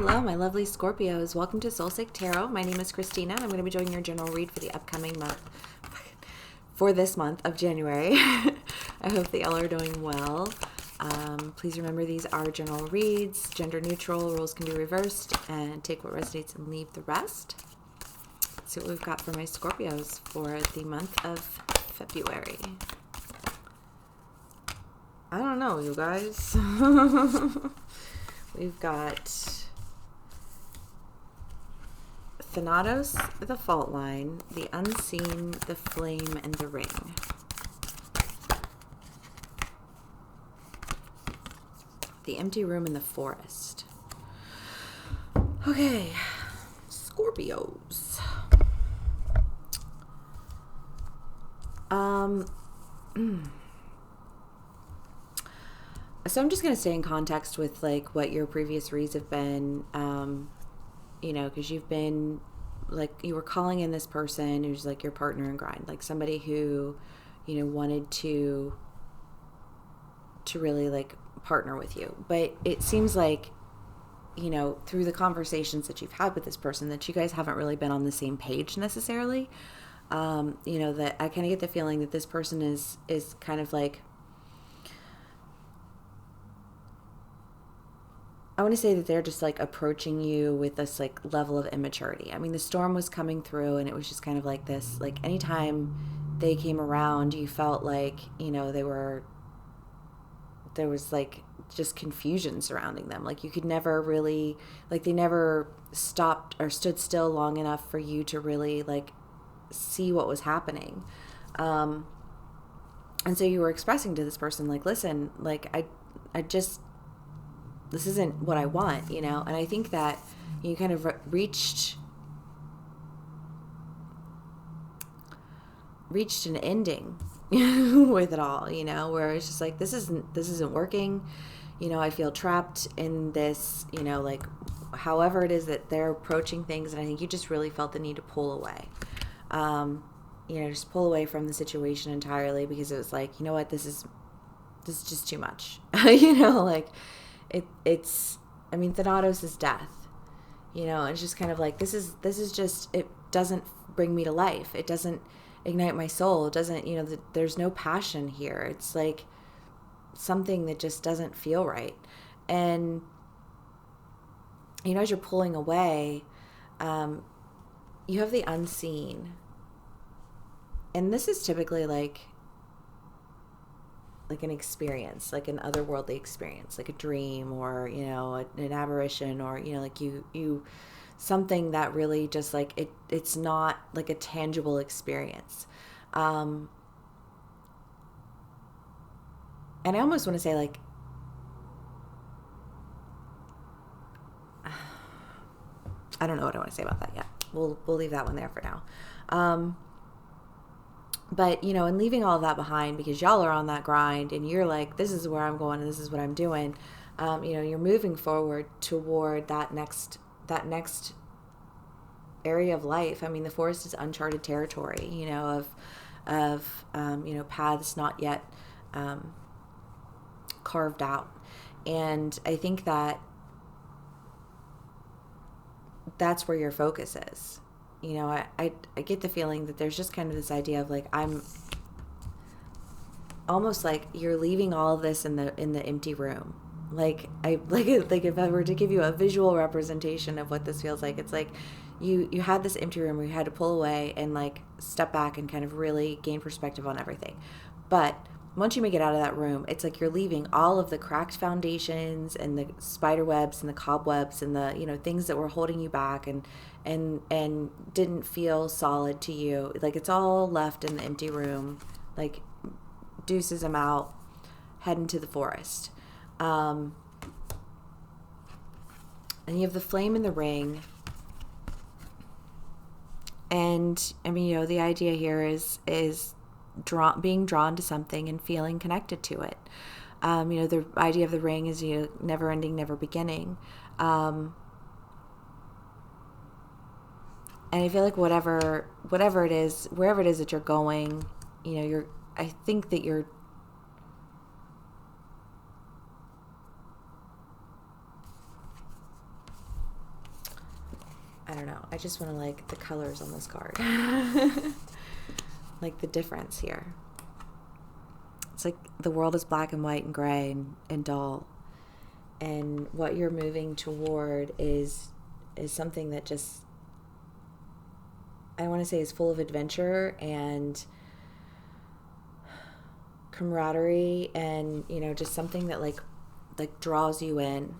Hello, my lovely Scorpios. Welcome to Soulsec Tarot. My name is Christina, and I'm going to be doing your general read for the upcoming month, for this month of January. I hope that y'all are doing well. Please remember these are general reads, gender neutral, roles can be reversed, and take what resonates and leave the rest. Let's see what we've got for my Scorpios for the month of February. I don't know, you guys. We've got Thanatos, the fault line, the unseen, the flame, and the ring. The empty room in the forest. Okay, Scorpios. So I'm just going to stay in context with like what your previous reads have been, because you've been like, you were calling in this person who's like your partner in grind, like somebody who, wanted to really like partner with you. But it seems like, through the conversations that you've had with this person, that you guys haven't really been on the same page necessarily. That I kind of get the feeling that this person is kind of like, I want to say that they're just like approaching you with this like level of immaturity. I mean, the storm was coming through and it was just kind of like this, like anytime they came around, you felt like, there was like just confusion surrounding them. Like you could never really, like they never stopped or stood still long enough for you to really like see what was happening. And so you were expressing to this person, like, listen, like I just, this isn't what I want, and I think that you kind of reached an ending with it all, where it's just like, this isn't working. I feel trapped in this, like however it is that they're approaching things. And I think you just really felt the need to pull away, just pull away from the situation entirely, because it was like, you know what, this is just too much, like, it's I mean, Thanatos is death, it's just kind of like, this is just, it doesn't bring me to life. It doesn't ignite my soul. It doesn't, there's no passion here. It's like something that just doesn't feel right. And, as you're pulling away, you have the unseen. And this is typically like an experience, like an otherworldly experience, like a dream or, an apparition, or, like you, something that really just like, it's not like a tangible experience. And I almost want to say like, I don't know what I want to say about that yet. We'll leave that one there for now. But, and leaving all of that behind, because y'all are on that grind and you're like, this is where I'm going and this is what I'm doing. You're moving forward toward that next area of life. I mean, the forest is uncharted territory, of paths not yet carved out. And I think that that's where your focus is. I get the feeling that there's just kind of this idea of like, I'm almost like you're leaving all of this in the empty room. Like if I were to give you a visual representation of what this feels like, it's like you had this empty room where you had to pull away and like step back and kind of really gain perspective on everything. But once you make it out of that room, it's like you're leaving all of the cracked foundations and the spider webs and the cobwebs and the, things that were holding you back and didn't feel solid to you. Like it's all left in the empty room. Like deuces, I'm out, heading to the forest. And you have the flame in the ring. And I mean, the idea here is being drawn to something and feeling connected to it. The idea of the ring is never ending, never beginning. And I feel like whatever it is, wherever it is that you're going, I think that you're I don't know. I just want to like the colors on this card. Like the difference here. It's like the world is black and white and gray and dull. And what you're moving toward is something that just, I want to say, is full of adventure and camaraderie, and just something that like draws you in.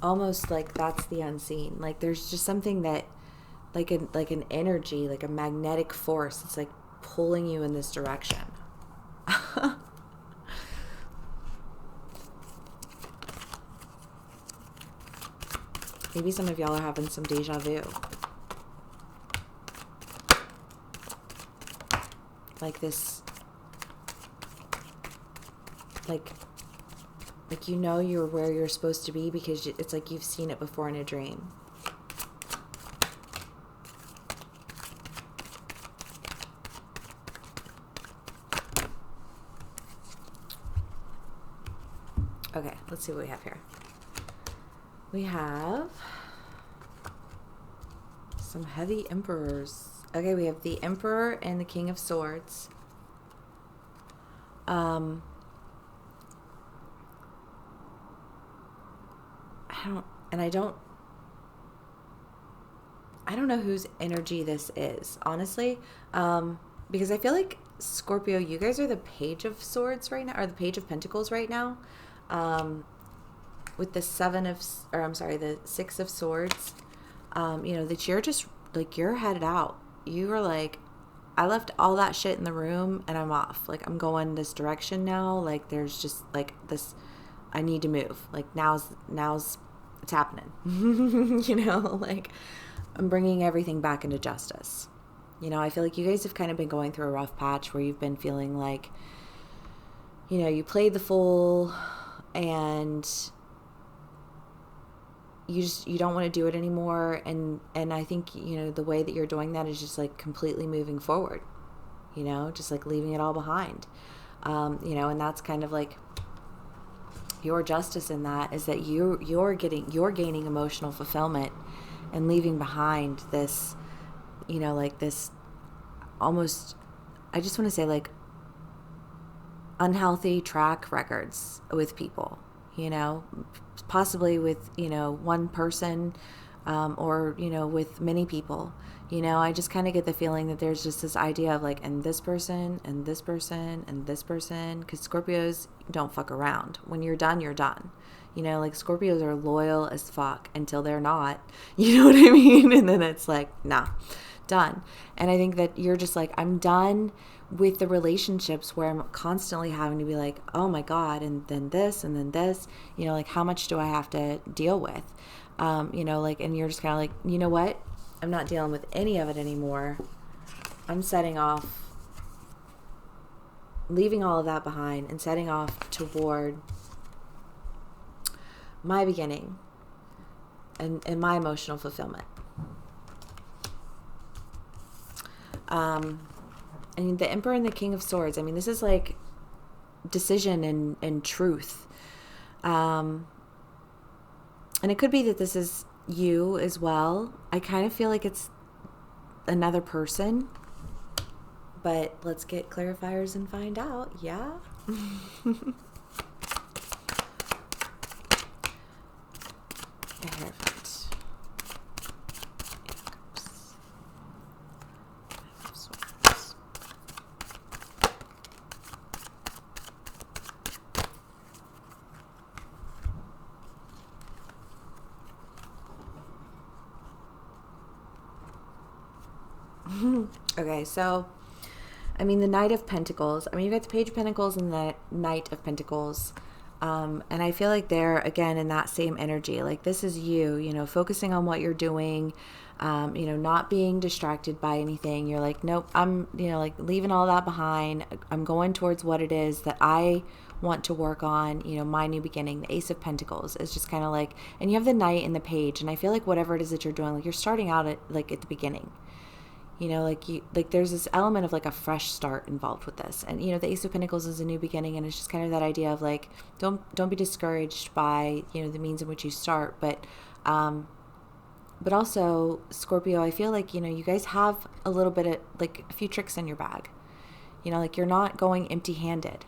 Almost like that's the unseen. Like there's just something that like an energy, like a magnetic force. It's like pulling you in this direction. Maybe some of y'all are having some deja vu. Like this, like you're where you're supposed to be because it's like you've seen it before in a dream. Okay, let's see what we have here. We have some heavy emperors. Okay, we have the Emperor and the King of Swords. I don't know whose energy this is, honestly. Because I feel like Scorpio, you guys are the Page of Swords right now, or the Page of Pentacles right now. With the the Six of Swords. That you're just like, you're headed out. You were like, I left all that shit in the room and I'm off. Like, I'm going this direction now. Like, there's just like this, I need to move. Like, now's it's happening. Like, I'm bringing everything back into justice. I feel like you guys have kind of been going through a rough patch where you've been feeling like, you played the fool and you don't want to do it anymore, and I think the way that you're doing that is just like completely moving forward, just like leaving it all behind, and that's kind of like your justice in that, is that you're gaining emotional fulfillment and leaving behind this, like this almost, I just want to say, like unhealthy track records with people, possibly with, one person, or, with many people. I just kind of get the feeling that there's just this idea of like, and this person, and this person, and this person, because Scorpios don't fuck around. When you're done, you're done. Like Scorpios are loyal as fuck until they're not, you know what I mean? And then it's like, nah, done. And I think that you're just like, I'm done with the relationships where I'm constantly having to be like, oh my God, and then this, like how much do I have to deal with? Like, and you're just kind of like, you know what? I'm not dealing with any of it anymore. I'm setting off, leaving all of that behind and setting off toward my beginning and my emotional fulfillment. And the Emperor and the King of Swords, I mean, this is like decision and truth. And it could be that this is you as well. I kind of feel like it's another person. But let's get clarifiers and find out. Yeah? Perfect. Okay, so, I mean, the Knight of Pentacles. I mean, you've got the Page of Pentacles and the Knight of Pentacles. And I feel like they're, again, in that same energy. Like, this is you, focusing on what you're doing, not being distracted by anything. You're like, nope, I'm, like leaving all that behind. I'm going towards what it is that I want to work on, my new beginning. The Ace of Pentacles is just kind of like, and you have the Knight and the Page. And I feel like whatever it is that you're doing, like, you're starting out at the beginning. There's this element of like a fresh start involved with this. And, the Ace of Pentacles is a new beginning, and it's just kind of that idea of like, don't be discouraged by, the means in which you start, but, But also, Scorpio, I feel like, you guys have a little bit of, like, a few tricks in your bag. Like, you're not going empty-handed.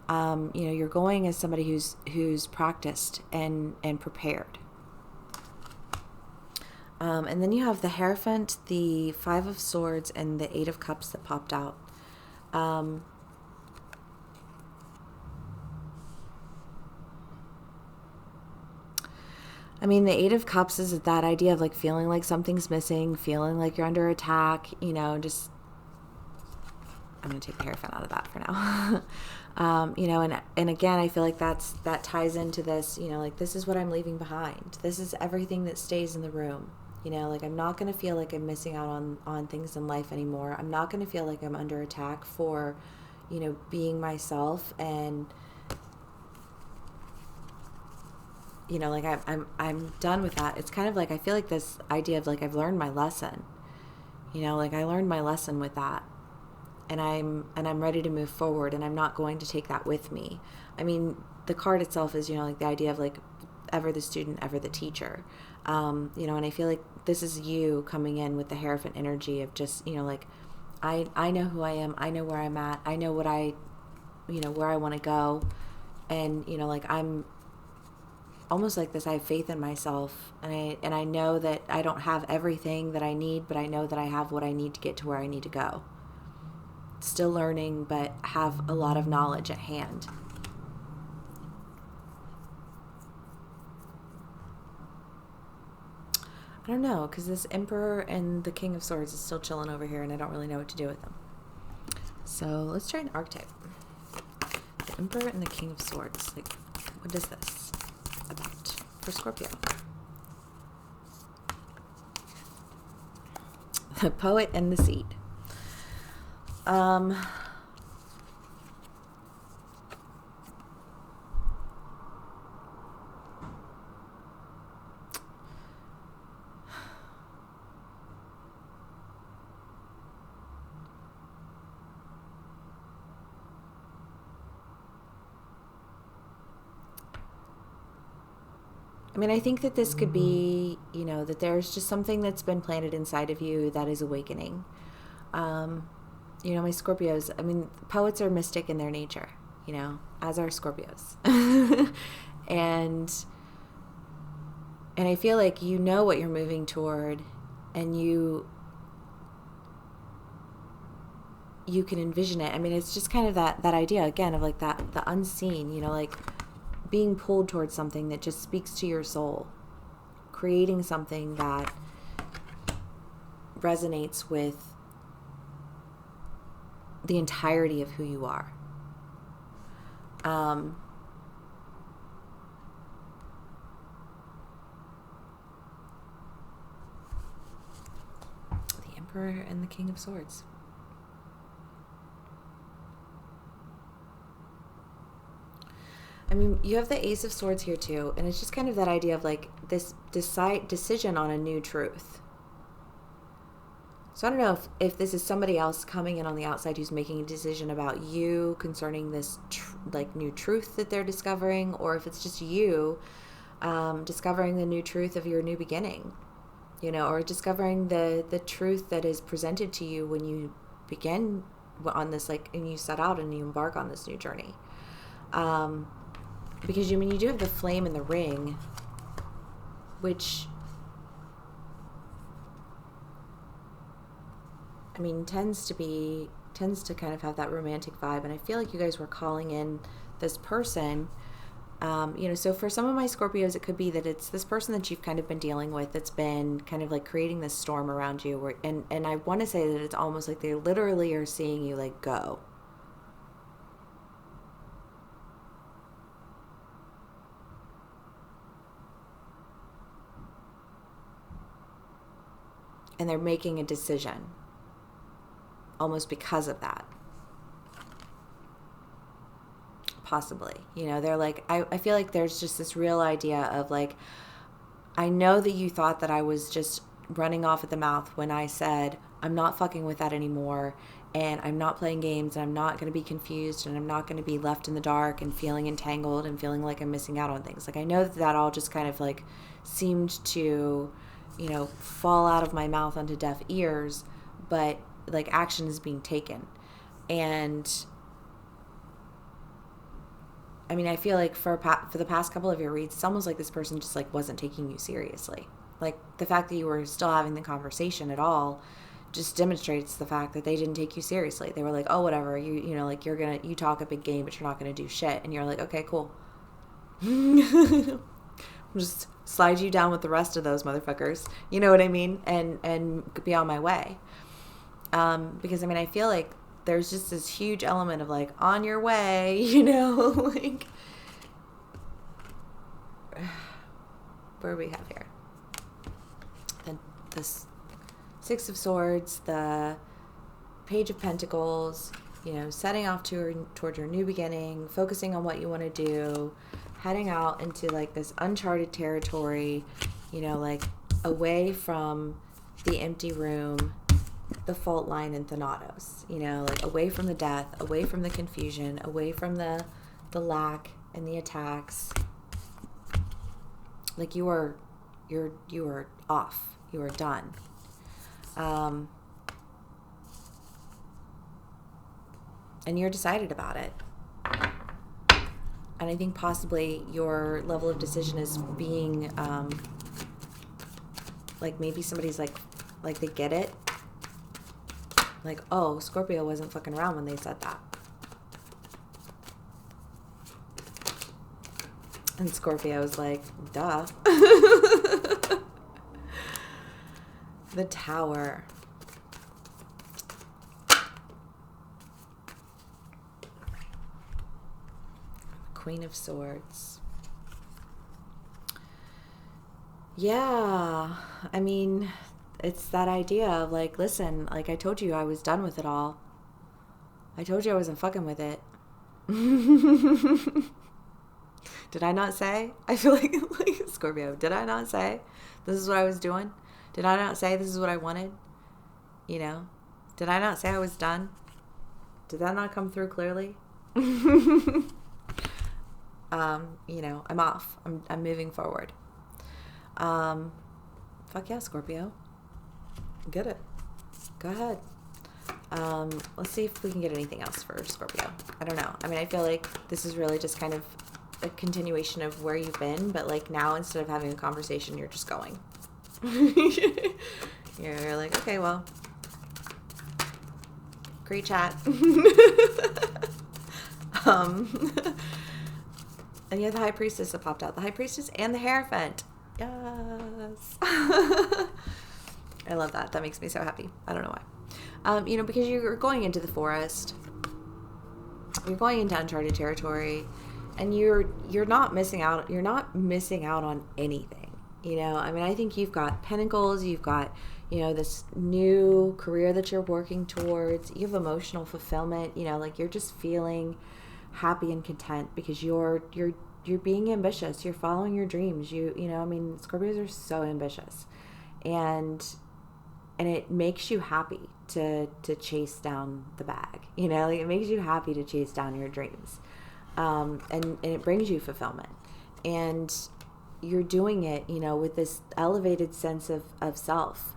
You're going as somebody who's practiced and prepared. And then you have the Hierophant, the Five of Swords, and the Eight of Cups that popped out. The Eight of Cups is that idea of, like, feeling like something's missing, feeling like you're under attack, just... I'm going to take the Hierophant out of that for now. And again, I feel like that ties into this, like, this is what I'm leaving behind. This is everything that stays in the room. Like, I'm not going to feel like I'm missing out on things in life anymore. I'm not going to feel like I'm under attack for, being myself, and, like, I'm done with that. It's kind of like, I feel like this idea of, like, I've learned my lesson, like, I learned my lesson with that, and I'm ready to move forward, and I'm not going to take that with me. The card itself is, like, the idea of, like, ever the student, ever the teacher. And I feel like this is you coming in with the Hierophant energy of just, like, I know who I am. I know where I'm at. I know what where I want to go. And, like, I'm almost like this. I have faith in myself, and I know that I don't have everything that I need, but I know that I have what I need to get to where I need to go. Still learning, but have a lot of knowledge at hand. I don't know, because this Emperor and the King of Swords is still chilling over here, and I don't really know what to do with them. So let's try an archetype. The Emperor and the King of Swords. Like, what is this about for Scorpio? The Poet and the Seed. I think that this could be, that there's just something that's been planted inside of you that is awakening. My Scorpios, poets are mystic in their nature, as are Scorpios. and I feel like you know what you're moving toward, and you can envision it. It's just kind of that idea, again, of, like, the unseen, like, being pulled towards something that just speaks to your soul, creating something that resonates with the entirety of who you are. The Emperor and the King of Swords. You have the Ace of Swords here too, and it's just kind of that idea of, like, this decision on a new truth. So I don't know if this is somebody else coming in on the outside who's making a decision about you concerning this new truth that they're discovering, or if it's just you discovering the new truth of your new beginning, or discovering the truth that is presented to you when you begin on this, like, and you set out and you embark on this new journey. Because you do have the flame in the ring, which tends to kind of have that romantic vibe, and I feel like you guys were calling in this person. So for some of my Scorpios, it could be that it's this person that you've kind of been dealing with that's been kind of, like, creating this storm around you, and I want to say that it's almost like they literally are seeing you, like, go. And they're making a decision almost because of that. Possibly. They're like, I feel like there's just this real idea of, like, I know that you thought that I was just running off at the mouth when I said, I'm not fucking with that anymore, and I'm not playing games, and I'm not going to be confused, and I'm not going to be left in the dark and feeling entangled and feeling like I'm missing out on things. Like, I know that all just kind of like seemed to, fall out of my mouth onto deaf ears, but like action is being taken. And I mean, I feel like for the past couple of your reads, it's almost like this person just like wasn't taking you seriously. Like, the fact that you were still having the conversation at all just demonstrates the fact that they didn't take you seriously. They were like, oh, whatever, like you talk a big game, but you're not gonna do shit. And you're like, okay, cool. Just slide you down with the rest of those motherfuckers. You know what I mean? And be on my way. Because I mean, I feel like there's just this huge element of like, on your way, like, where do we have here? This Six of Swords, the Page of Pentacles, setting off toward your new beginning, focusing on what you want to do, heading out into like this uncharted territory, like away from the empty room, the fault line, and Thanatos, like away from the death, away from the confusion, away from the lack and the attacks. Like, you are off. You are done. And you're decided about it. And I think possibly your level of decision is being, like, maybe somebody's like they get it. Like, oh, Scorpio wasn't fucking around when they said that. And Scorpio's like, duh. The Tower. Queen of Swords. Yeah, I mean, it's that idea of like, listen, like, I told you I was done with it all. I told you I wasn't fucking with it. Did I not say? I feel like Scorpio, did I not say this is what I was doing? Did I not say this is what I wanted? Did I not say I was done? Did that not come through clearly? I'm off. I'm moving forward. Fuck yeah, Scorpio. Get it. Go ahead. Let's see if we can get anything else for Scorpio. I don't know. I mean, I feel like this is really just kind of a continuation of where you've been, but like now, instead of having a conversation, you're just going. You're like, okay, well, great chat. And yeah, the High Priestess that popped out. The High Priestess and the Hierophant. Yes. I love that. That makes me so happy. I don't know why. Because you're going into the forest. You're going into uncharted territory. And you're not missing out. You're not missing out on anything. I mean, I think you've got Pentacles. You've got, this new career that you're working towards. You have emotional fulfillment. Like, you're just feeling happy and content because you're being ambitious. You're following your dreams. I mean, Scorpios are so ambitious, and it makes you happy to chase down the bag. Like, it makes you happy to chase down your dreams, and it brings you fulfillment, and you're doing it, with this elevated sense of self.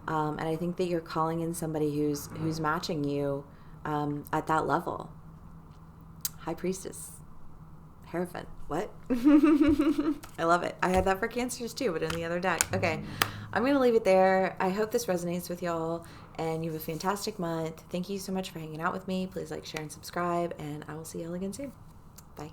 And I think that you're calling in somebody who's matching you at that level. High Priestess. Hierophant. What? I love it. I had that for Cancers too, but in the other deck. Okay. I'm going to leave it there. I hope this resonates with y'all, and you have a fantastic month. Thank you so much for hanging out with me. Please like, share, and subscribe, and I will see y'all again soon. Bye.